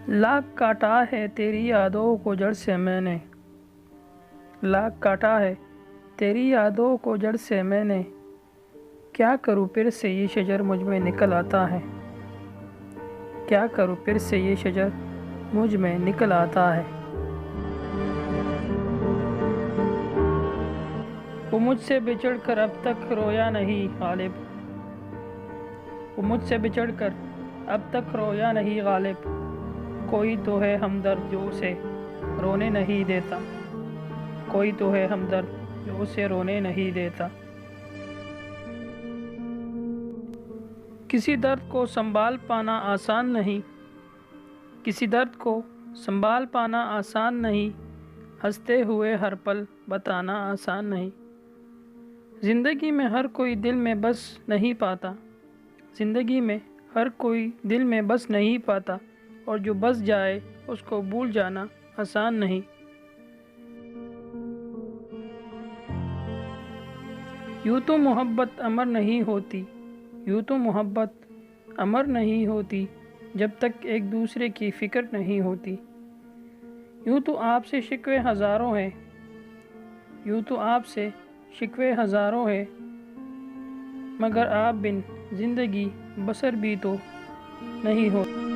لاکھ کاٹا ہے تیری یادوں کو جڑ سے میں نے، لاکھ کاٹا ہے تیری یادوں کو جڑ سے میں نے، کیا کروں پھر سے یہ شجر مجھ میں نکل آتا ہے، کیا کروں پھر سے یہ شجر مجھ میں نکل آتا ہے۔ وہ مجھ سے بچھڑ کر اب تک رویا نہیں غالب، وہ مجھ سے بچھڑ کر اب تک رویا نہیں غالب، کوئی تو ہے ہمدرد جو اسے رونے نہیں دیتا، کوئی تو ہے ہمدرد جو اسے رونے نہیں دیتا۔ کسی درد کو سنبھال پانا آسان نہیں، کسی درد کو سنبھال پانا آسان نہیں، ہنستے ہوئے ہر پل بتانا آسان نہیں۔ زندگی میں ہر کوئی دل میں بس نہیں پاتا، زندگی میں ہر کوئی دل میں بس نہیں پاتا، اور جو بس جائے اس کو بھول جانا آسان نہیں۔ یوں تو محبت امر نہیں ہوتی، یوں تو محبت امر نہیں ہوتی، جب تک ایک دوسرے کی فکر نہیں ہوتی۔ یوں تو آپ سے شکوے ہزاروں ہیں، یوں تو آپ سے شکوے ہزاروں ہیں، مگر آپ بن زندگی بسر بھی تو نہیں ہوتی۔